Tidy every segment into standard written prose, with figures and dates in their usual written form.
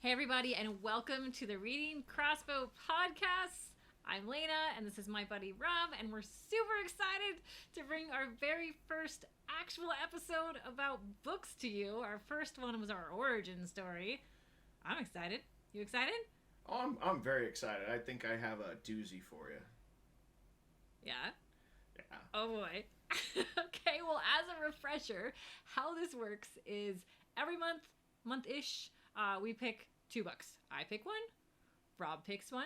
Hey, everybody, and welcome to the Reading Crossbow podcast. I'm Lana, and this is my buddy Rob, and we're super excited to bring our very first actual episode about books to you. Our first one was our origin story. I'm excited. You excited? Oh, I'm very excited. I think I have a doozy for you. Yeah? Yeah. Oh, boy. Okay, well, as a refresher, how this works is every month-ish, we pick 2 books. I pick one, Rob picks one,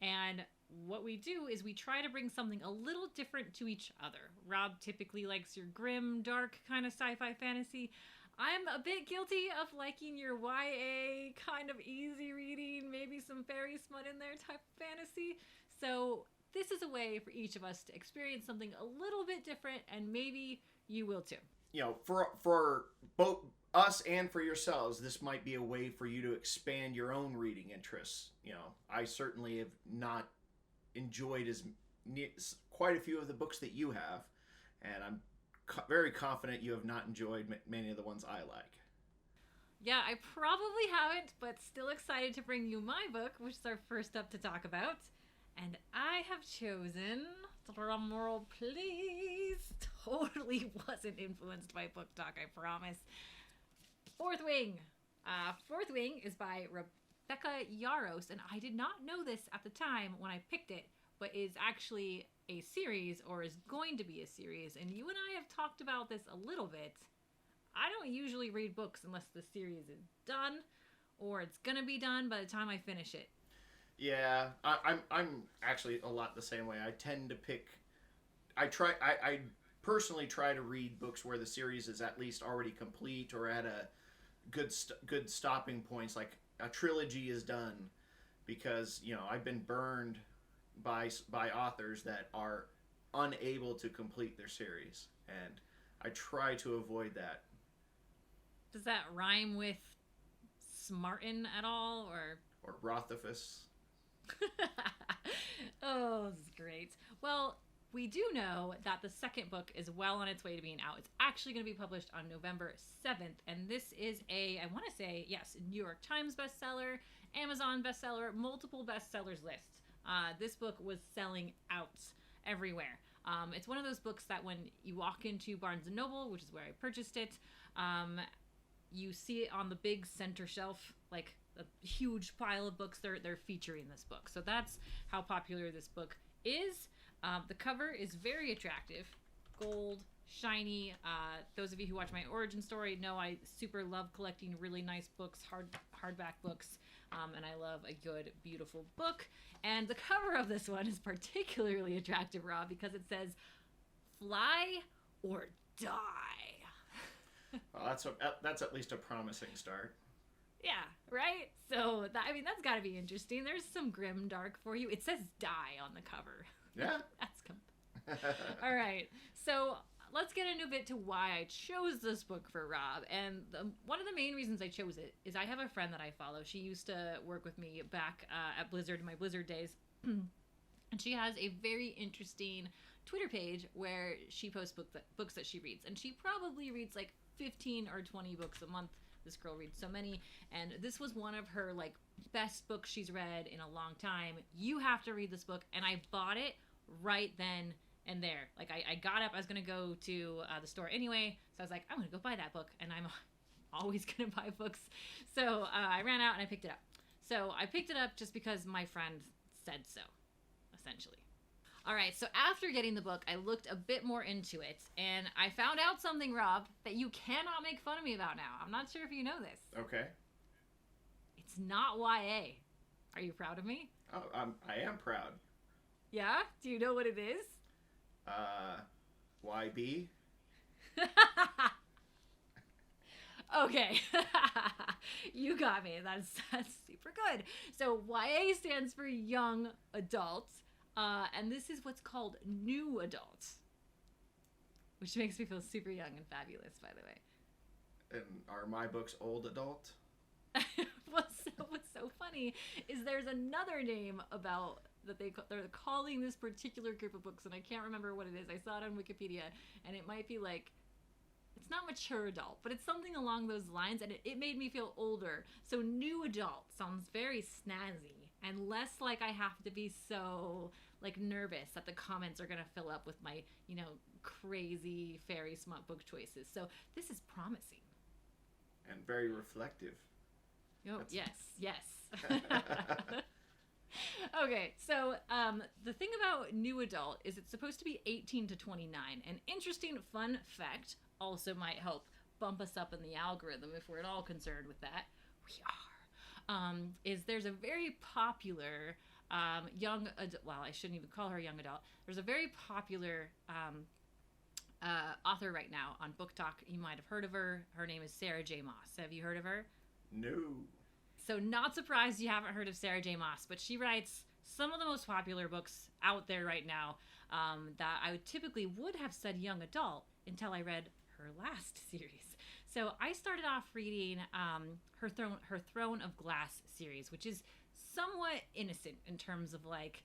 and what we do is we try to bring something a little different to each other. Rob typically likes your grim, dark kind of sci-fi fantasy. I'm a bit guilty of liking your YA kind of easy reading, maybe some Faerie Smut in there type fantasy. So this is a way for each of us to experience something a little bit different, and maybe you will too. You know, for both us and for yourselves, this might be a way for you to expand your own reading interests. You know, I certainly have not enjoyed quite a few of the books that you have, and I'm very confident you have not enjoyed many of the ones I like. Yeah, I probably haven't, but still excited to bring you my book, which is our first up to talk about. And I have chosen, drumroll please, totally wasn't influenced by book talk, I promise. Fourth Wing. Fourth Wing is by Rebecca Yarros, and I did not know this at the time when I picked it, but is actually a series, or is going to be a series, and you and I have talked about this a little bit. I don't usually read books unless the series is done, or it's gonna be done by the time I finish it. Yeah, I'm actually a lot the same way. I tend to pick. I personally try to read books where the series is at least already complete or at a good stopping points, like a trilogy is done, because I've been burned by authors that are unable to complete their series, and I try to avoid that. Does that rhyme with Smartin at all, or? Or Rothfuss. Oh, this is great. Well, we do know that the second book is well on its way to being out. It's actually going to be published on November 7th, and this is I want to say, yes, New York Times bestseller, Amazon bestseller, multiple bestsellers list. This book was selling out everywhere. It's one of those books that when you walk into Barnes & Noble, which is where I purchased it, you see it on the big center shelf, like a huge pile of books. They're featuring this book. So that's how popular this book is. The cover is very attractive. Gold, shiny. Those of you who watch my origin story know I super love collecting really nice books, hardback books, and I love a good, beautiful book. And the cover of this one is particularly attractive, Rob, because it says, "Fly or die." Well, that's at least a promising start. Yeah, right? So, that's got to be interesting. There's some grim dark for you. It says die on the cover. Yeah. All right. So, let's get into a bit to why I chose this book for Rob. And one of the main reasons I chose it is I have a friend that I follow. She used to work with me back at Blizzard, in my Blizzard days. And she has a very interesting Twitter page where she posts books that she reads. And she probably reads like 15 or 20 books a month. This girl reads so many, and this was one of her best books she's read in a long time. You have to read this book, and I bought it right then and there. I got up, I was gonna go to the store anyway, so I was like, I'm gonna go buy that book, and I'm always gonna buy books. So I ran out and I picked it up. So I picked it up just because my friend said so, essentially. All right, so after getting the book, I looked a bit more into it, and I found out something, Rob, that you cannot make fun of me about now. I'm not sure if you know this. Okay. It's not YA. Are you proud of me? Oh, I am proud. Yeah? Do you know what it is? YB? Okay. You got me. That's super good. So YA stands for young adult. And this is what's called new adult, which makes me feel super young and fabulous, by the way. And are my books old adult? What's so funny is there's another name about that they're calling this particular group of books, and I can't remember what it is. I saw it on Wikipedia, and it might be like It's not mature adult, but it's something along those lines, and it made me feel older. So new adult sounds very snazzy and less like I have to be so like nervous that the comments are gonna fill up with my, crazy fairy smut book choices. So this is promising. And very reflective. Oh, yes. Okay, so the thing about new adult is it's supposed to be 18 to 29. An interesting fun fact also might help bump us up in the algorithm if we're at all concerned with that. We are. Is there's a very popular young adult, well, I shouldn't even call her young adult. There's a very popular author right now on Book Talk. You might have heard of her. Her name is Sarah J. Maas. Have you heard of her? No. So not surprised you haven't heard of Sarah J. Maas, but she writes some of the most popular books out there right now that I would have said young adult until I read her last series. So I started off reading her Throne of Glass series, which is somewhat innocent in terms of like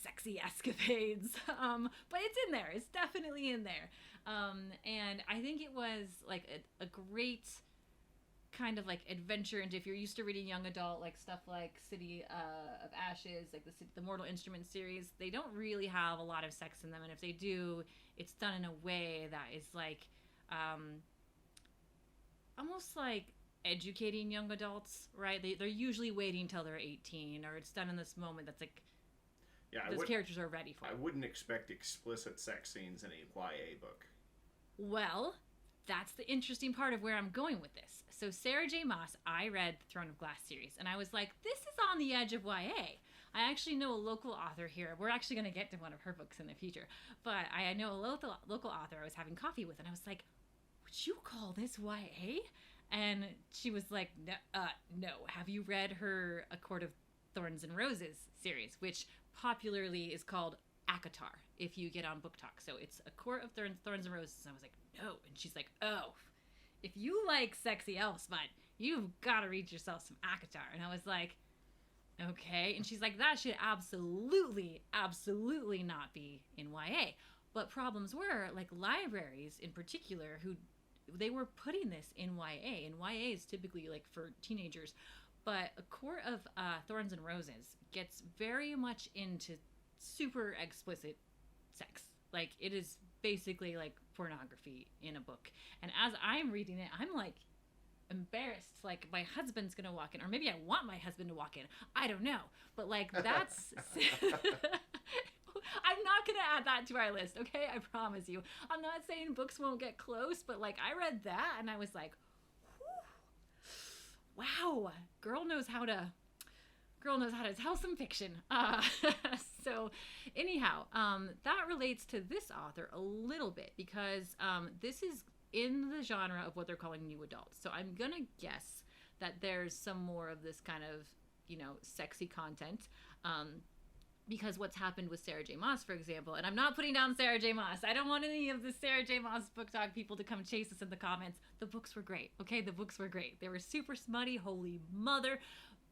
sexy escapades, but it's in there. It's definitely in there. And I think it was like a great kind of like adventure into, if you're used to reading young adult, like stuff like City of Ashes, like the Mortal Instruments series, they don't really have a lot of sex in them, and if they do, it's done in a way that is like almost like educating young adults, right? They're usually waiting till they're 18, or it's done in this moment that's like, yeah, those characters are ready for it. I wouldn't expect explicit sex scenes in a YA book. Well, that's the interesting part of where I'm going with this. So Sarah J. Maas, I read the Throne of Glass series, and I was like, this is on the edge of YA. I actually know a local author here. We're actually going to get to one of her books in the future. But I know a local author I was having coffee with, and I was like, would you call this YA? And she was like, no. Have you read her A Court of Thorns and Roses series, which popularly is called ACOTAR, if you get on Book Talk. So it's A Court of Thorns and Roses. And I was like, no. And she's like, oh, if you like sexy elf smut, you've got to read yourself some ACOTAR. And I was like, okay. And she's like, that should absolutely not be in YA. But problems were, like libraries in particular, they were putting this in YA. And YA is typically like for teenagers. But A Court of Thorns and Roses gets very much into super explicit sex. Like, it is basically like pornography in a book. And as I'm reading it, I'm like embarrassed. Like, my husband's gonna walk in, or maybe I want my husband to walk in. I don't know. But like, that's I'm not gonna add that to our list, okay? I promise you. I'm not saying books won't get close, but like, I read that and I was like, wow, girl knows how to tell some fiction. So anyhow, that relates to this author a little bit, because this is in the genre of what they're calling new adult. So I'm gonna guess that there's some more of this kind of, sexy content. Because what's happened with Sarah J. Maas, for example, and I'm not putting down Sarah J. Maas. I don't want any of the Sarah J. Maas Book Talk people to come chase us in the comments. The books were great, okay? The books were great. They were super smutty, holy mother.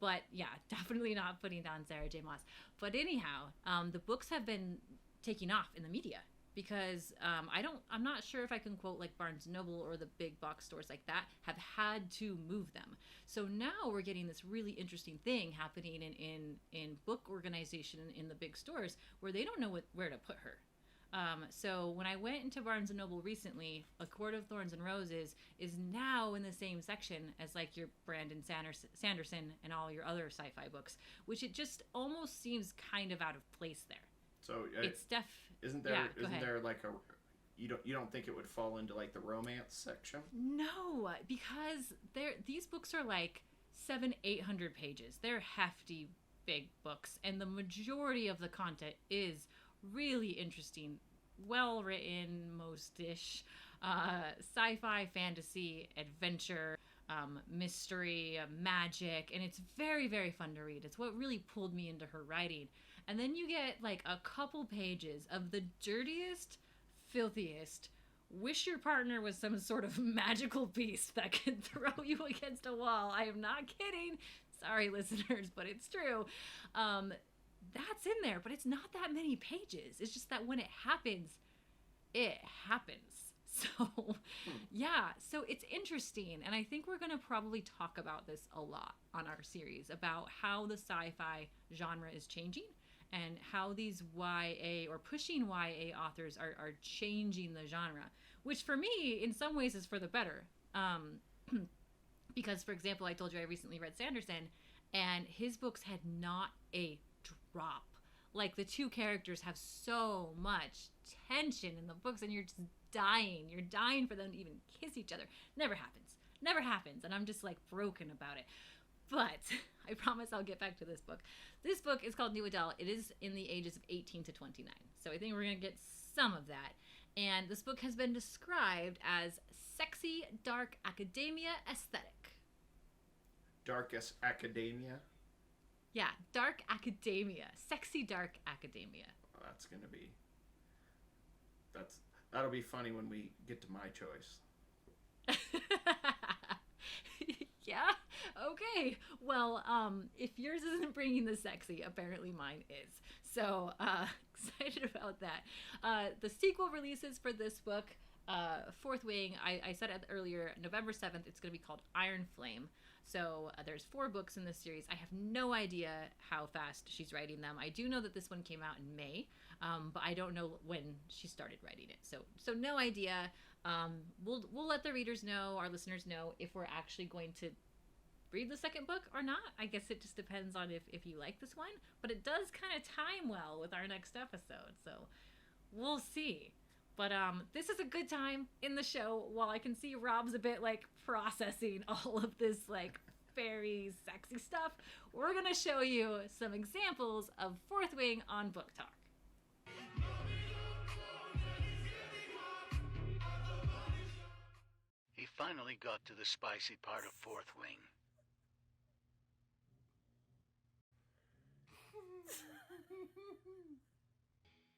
But yeah, definitely not putting down Sarah J. Maas. But anyhow, the books have been taking off in the media, because I'm not sure if I can quote like Barnes & Noble or the big box stores like that have had to move them. So now we're getting this really interesting thing happening in book organization in the big stores where they don't know where to put her. So when I went into Barnes & Noble recently, A Court of Thorns and Roses is now in the same section as like your Brandon Sanderson and all your other sci-fi books, which it just almost seems kind of out of place there. So it's isn't there like you don't think it would fall into like the romance section? No, because these books are like 700-800 pages. They're hefty, big books, and the majority of the content is really interesting, well written, most-ish, sci-fi, fantasy, adventure, mystery, magic, and it's very, very fun to read. It's what really pulled me into her writing. And then you get like a couple pages of the dirtiest, filthiest, wish your partner was some sort of magical beast that could throw you against a wall. I am not kidding. Sorry, listeners, but it's true. That's in there, but it's not that many pages. It's just that when it happens, it happens. So, yeah, so it's interesting. And I think we're going to probably talk about this a lot on our series about how the sci fi genre is changing and how these YA or pushing YA authors are changing the genre, which for me, in some ways, is for the better. Because, for example, I told you I recently read Sanderson, and his books had not a drop. Like, the two characters have so much tension in the books, and you're just dying. You're dying for them to even kiss each other. Never happens. Never happens. And I'm just, like, broken about it. But I promise I'll get back to this book. This book is called New Adult. It is in the ages of 18 to 29. So I think we're going to get some of that. And this book has been described as sexy, dark academia aesthetic. Darkest academia? Yeah, dark academia. Sexy, dark academia. Well, that'll be funny when we get to my choice. Yeah? Okay. Well, if yours isn't bringing the sexy, apparently mine is. So, excited about that. The sequel releases for this book, Fourth Wing, I said it earlier, November 7th, it's going to be called Iron Flame. So there's 4 books in this series. I have no idea how fast she's writing them. I do know that this one came out in May, but I don't know when she started writing it. So no idea. We'll let the readers know, our listeners know, if we're actually going to read the second book or not. I guess it just depends on if you like this one. But it does kind of time well with our next episode. So we'll see. But this is a good time in the show while I can see Rob's a bit like processing all of this like fairy sexy stuff. We're going to show you some examples of Fourth Wing on Book Talk. He finally got to the spicy part of Fourth Wing.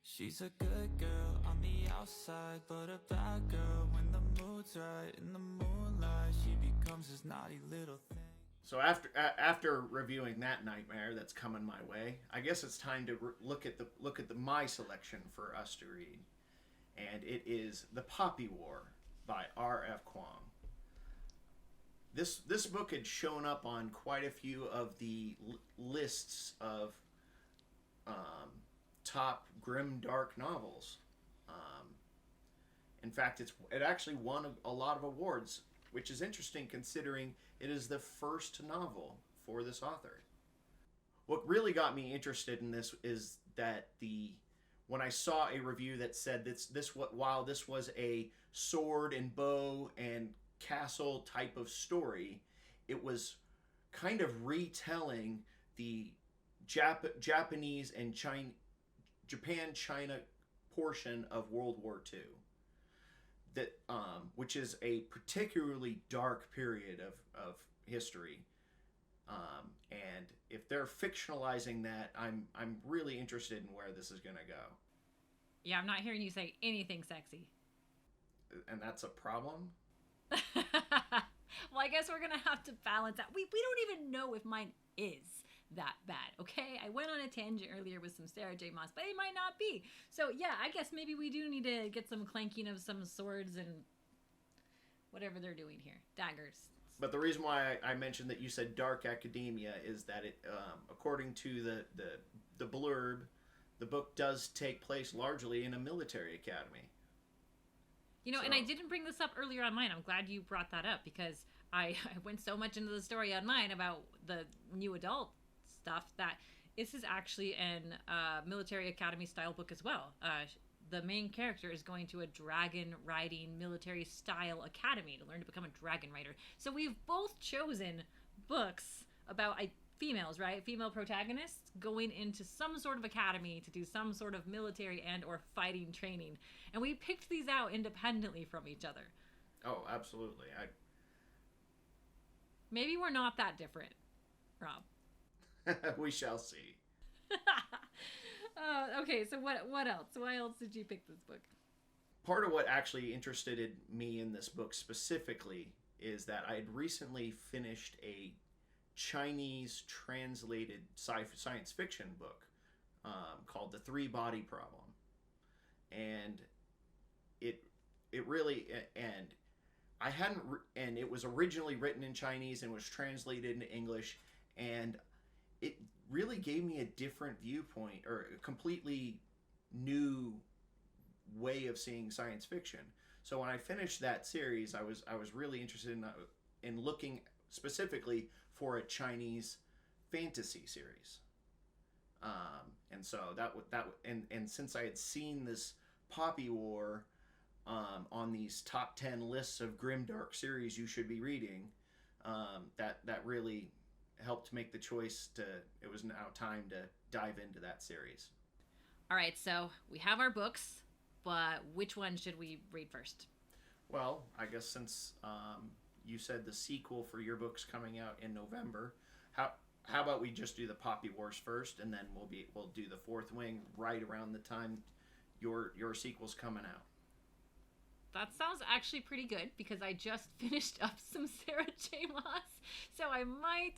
She's a good girl on the outside, but a bad girl when the mood's right. In the moonlight, she becomes this naughty little thing. So after reviewing that nightmare that's coming my way, I guess it's time to look at my selection for us to read, and it is The Poppy War by R.F. Kuang. This book had shown up on quite a few of the lists of top grim dark novels. In fact, it actually won a lot of awards, which is interesting considering it is the first novel for this author. What really got me interested in this is that when I saw a review that said while this was a sword and bow and castle type of story, it was kind of retelling the Japanese and Japan-China portion of World War II. That which is a particularly dark period of history, and if they're fictionalizing that, I'm really interested in where this is going to go. Yeah, I'm not hearing you say anything sexy. And that's a problem? Well, I guess we're going to have to balance that. We don't even know if mine is that bad, okay? I went on a tangent earlier with some Sarah J. Maas, but it might not be. So yeah, I guess maybe we do need to get some clanking of some swords and whatever they're doing here. Daggers. But the reason why I mentioned that you said dark academia is that it, according to the blurb, the book does take place largely in a military academy. You know, and I didn't bring this up earlier on mine. I'm glad you brought that up because I went so much into the story on mine about the New Adult stuff that this is actually an military academy style book as well. The main character is going to a dragon riding military style academy to learn to become a dragon rider. So we've both chosen books about females, right? Female protagonists going into some sort of academy to do some sort of military and or fighting training. And we picked these out independently from each other. Oh, absolutely. Maybe we're not that different, Rob. We shall see. Okay, so what else? Why else did you pick this book? Part of what actually interested me in this book specifically is that I had recently finished a Chinese translated science fiction book called The Three Body Problem. And it it really, and I hadn't, and it was originally written in Chinese and was translated into English, and it really gave me a different viewpoint or a completely new way of seeing science fiction. So when I finished that series, I was really interested in looking specifically for a Chinese fantasy series. And so and since I had seen this Poppy War on these top 10 lists of grimdark series you should be reading, that really helped make the choice it was now time to dive into that series. All right, so we have our books, but which one should we read first? Well, I guess since you said the sequel for your book's coming out in November, how about we just do the Poppy Wars first, and then we'll do the Fourth Wing right around the time your sequel's coming out. That sounds actually pretty good because I just finished up some Sarah J. Maas, so I might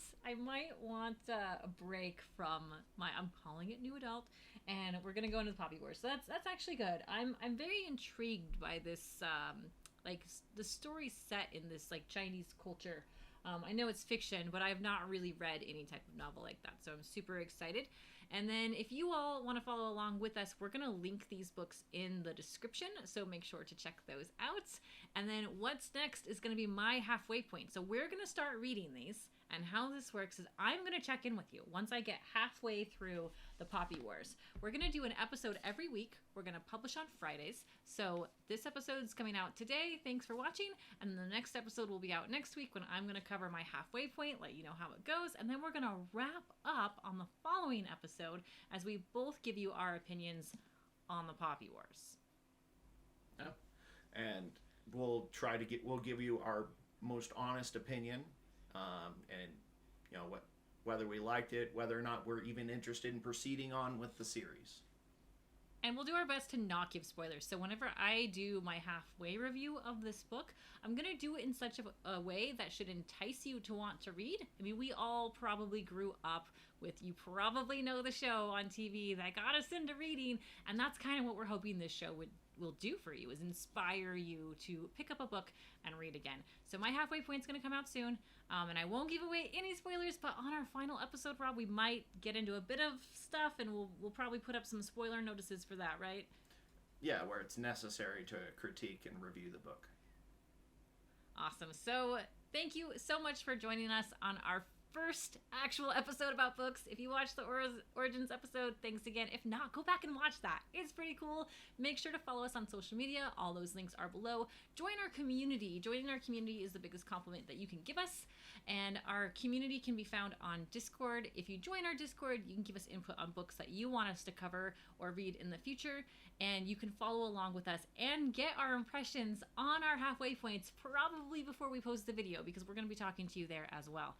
want a break from I'm calling it new adult, and we're gonna go into the Poppy Wars. So that's actually good. I'm very intrigued by this the story set in this Chinese culture. I know it's fiction, but I've not really read any type of novel like that, so I'm super excited. And then if you all want to follow along with us, we're going to link these books in the description, so make sure to check those out. And then what's next is going to be my halfway point. So we're going to start reading these, and how this works is I'm going to check in with you once I get halfway through the Poppy Wars. We're going to do an episode every week. We're going to publish on Fridays. So this episode's coming out today. Thanks for watching. And the next episode will be out next week when I'm going to cover my halfway point, let you know how it goes. And then we're going to wrap up on the following episode as we both give you our opinions on the Poppy Wars. Yeah. And we'll give you our most honest opinion. And whether we liked it, whether or not we're even interested in proceeding on with the series. And we'll do our best to not give spoilers. So whenever I do my halfway review of this book, I'm going to do it in such a way that should entice you to want to read. I mean, we all probably grew up with, you probably know the show on TV that got us into reading, and that's kind of what we're hoping this show will do for you, is inspire you to pick up a book and read again. So my halfway point's going to come out soon, and I won't give away any spoilers, but on our final episode, Rob, we might get into a bit of stuff, and we'll probably put up some spoiler notices for that, right? Yeah, where it's necessary to critique and review the book. Awesome. So thank you so much for joining us on our first actual episode about books. If you watched the Origins episode, thanks again. If not, go back and watch that. It's pretty cool. Make sure to follow us on social media. All those links are below. Join our community. Joining our community is the biggest compliment that you can give us. And our community can be found on Discord. If you join our Discord, you can give us input on books that you want us to cover or read in the future. And you can follow along with us and get our impressions on our halfway points probably before we post the video, because we're going to be talking to you there as well.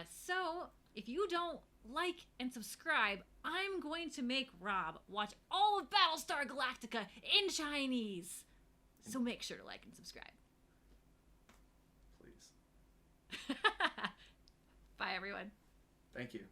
So if you don't like and subscribe, I'm going to make Rob watch all of Battlestar Galactica in Chinese. So make sure to like and subscribe. Please. Bye, everyone. Thank you.